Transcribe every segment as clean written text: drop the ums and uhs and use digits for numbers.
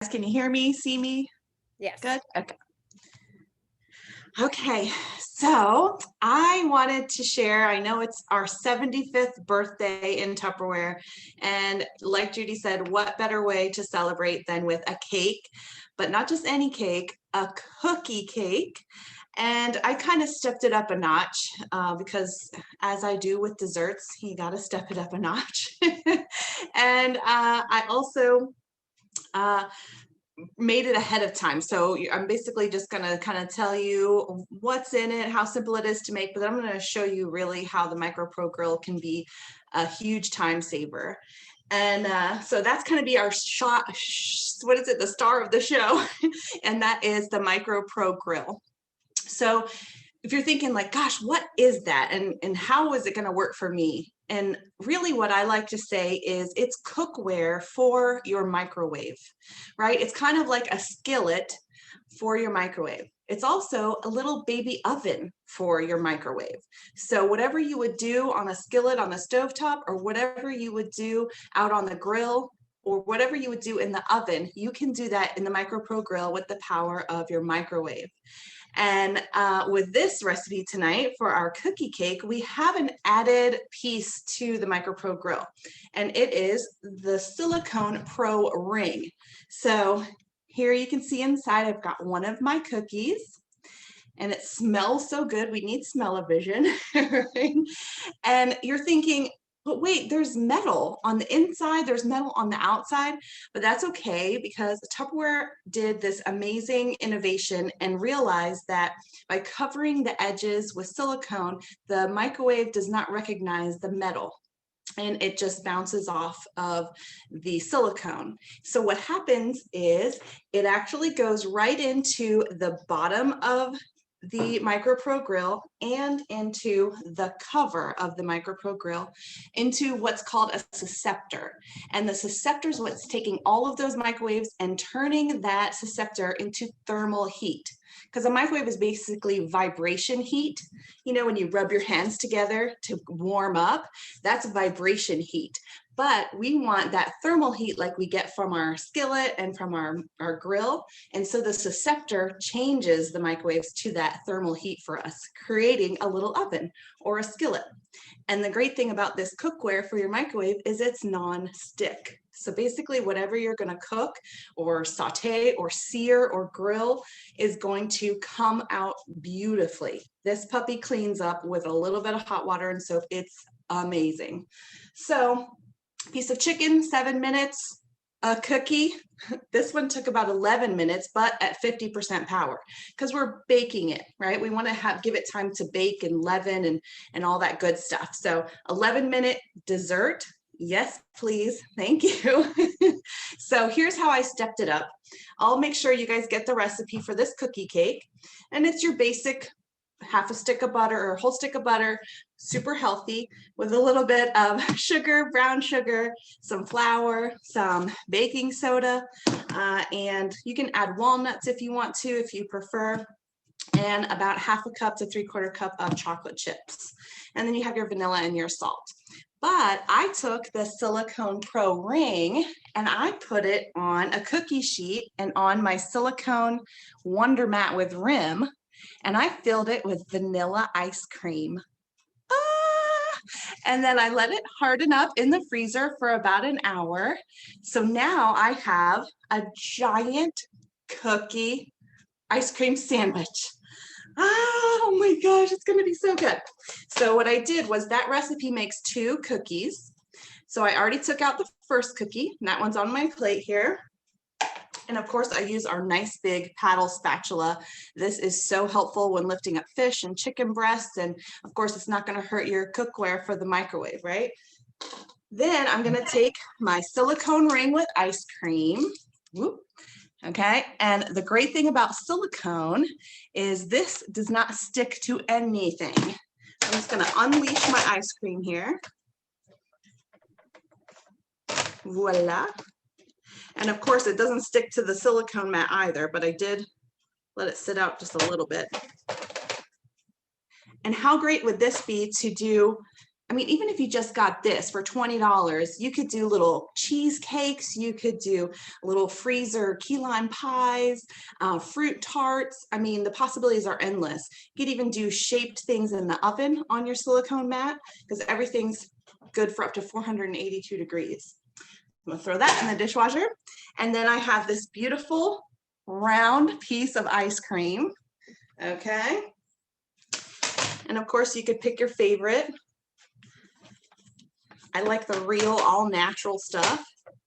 Can you hear me, see me? Yes. Good? Okay. Okay, so I wanted to share, I know it's our 75th birthday in Tupperware, and like Judy said, what better way to celebrate than with a cake, but not just any cake, a cookie cake. And I kind of stepped it up a notch because as I do with desserts, you got to step it up a notch. And I also uh, made it ahead of time. So I'm basically just going to kind of tell you what's in it, how simple it is to make, but I'm going to show you really how the Micro Pro Grill can be a huge time saver. And so that's going to be our shot. What is it? The star of the show. And that is the Micro Pro Grill. So if you're thinking like, gosh, what is that? And how is it going to work for me? And really what I like to say is it's cookware for your microwave, right? It's kind of like a skillet for your microwave. It's also a little baby oven for your microwave. So whatever you would do on a skillet on the stovetop, or whatever you would do out on the grill, or whatever you would do in the oven, you can do that in the Micro Pro Grill with the power of your microwave. And with this recipe tonight for our cookie cake, we have an added piece to the Micro Pro Grill, and it is the Silicone Pro Ring. So here you can see inside, I've got one of my cookies, and it smells so good. We need smell-o-vision, right? And you're thinking, but wait, there's metal on the inside, there's metal on the outside, but that's okay because Tupperware did this amazing innovation and realized that by covering the edges with silicone, the microwave does not recognize the metal and it just bounces off of the silicone. So what happens is it actually goes right into the bottom of the Micro Pro Grill and into the cover of the Micro Pro Grill into what's called a susceptor. And the susceptor is what's taking all of those microwaves and turning that susceptor into thermal heat. Because a microwave is basically vibration heat. You know, when you rub your hands together to warm up, that's vibration heat. But we want that thermal heat like we get from our skillet and from our grill. And so the susceptor changes the microwaves to that thermal heat for us, creating a little oven or a skillet. And the great thing about this cookware for your microwave is it's non-stick. So basically whatever you're going to cook or saute or sear or grill is going to come out beautifully. This puppy cleans up with a little bit of hot water and soap. It's amazing. So piece of chicken, 7 minutes. A cookie, this one took about 11 minutes, but at 50% power because we're baking it, right? We want to give it time to bake and leaven and all that good stuff. So 11-minute dessert. Yes, please. Thank you. So here's how I stepped it up. I'll make sure you guys get the recipe for this cookie cake. And it's your basic half a stick of butter or a whole stick of butter, super healthy, with a little bit of sugar, brown sugar, some flour, some baking soda, and you can add walnuts if you want to, if you prefer, and about half a cup to 3/4 cup of chocolate chips. And then you have your vanilla and your salt. But I took the Silicone Pro Ring and I put it on a cookie sheet and on my silicone Wonder Mat with rim, and I filled it with vanilla ice cream. And then I let it harden up in the freezer for about an hour. So now I have a giant cookie ice cream sandwich. Oh my gosh, it's going to be so good. So what I did was that recipe makes 2 cookies. So I already took out the first cookie, and that one's on my plate here. And of course, I use our nice big paddle spatula. This is so helpful when lifting up fish and chicken breasts. And of course, it's not going to hurt your cookware for the microwave, right? Then I'm going to take my silicone ring with ice cream. Whoop. Okay, and the great thing about silicone is this does not stick to anything. I'm just going to unleash my ice cream here. Voila. And of course, it doesn't stick to the silicone mat either, but I did let it sit out just a little bit. And how great would this be to do I mean, even if you just got this for $20, you could do little cheesecakes, you could do little freezer key lime pies, fruit tarts. I mean, the possibilities are endless. You could even do shaped things in the oven on your silicone mat because everything's good for up to 482 degrees. I'm gonna throw that in the dishwasher. And then I have this beautiful round piece of ice cream, okay? And of course you could pick your favorite. I like the real all natural stuff.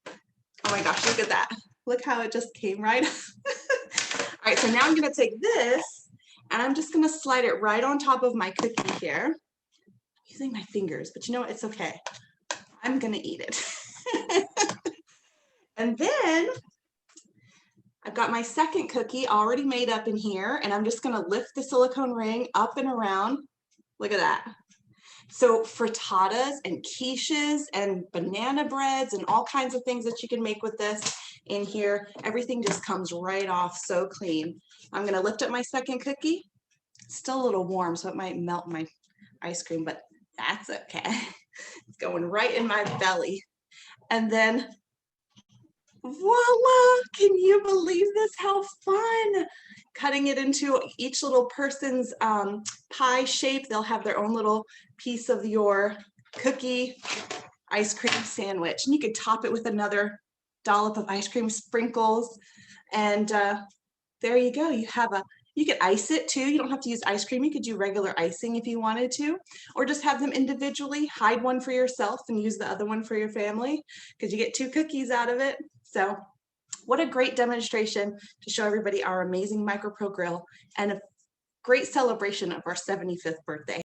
Oh my gosh, look at that. Look how it just came right. All right, so now I'm gonna take this and I'm just gonna slide it right on top of my cookie here. Using my fingers, but you know what, it's okay. I'm gonna eat it. And then I've got my second cookie already made up in here, and I'm just gonna lift the silicone ring up and around. Look at that. So frittatas and quiches and banana breads and all kinds of things that you can make with this in here. Everything just comes right off so clean. I'm gonna lift up my second cookie. It's still a little warm, so it might melt my ice cream, but that's okay. It's going right in my belly. And then voila, can you believe this? How fun. Cutting it into each little person's pie shape. They'll have their own little piece of your cookie ice cream sandwich. And you could top it with another dollop of ice cream sprinkles. And there you go. You could ice it too. You don't have to use ice cream. You could do regular icing if you wanted to, or just have them individually, hide one for yourself and use the other one for your family because you get 2 cookies out of it. So what a great demonstration to show everybody our amazing MicroPro grill and a great celebration of our 75th birthday.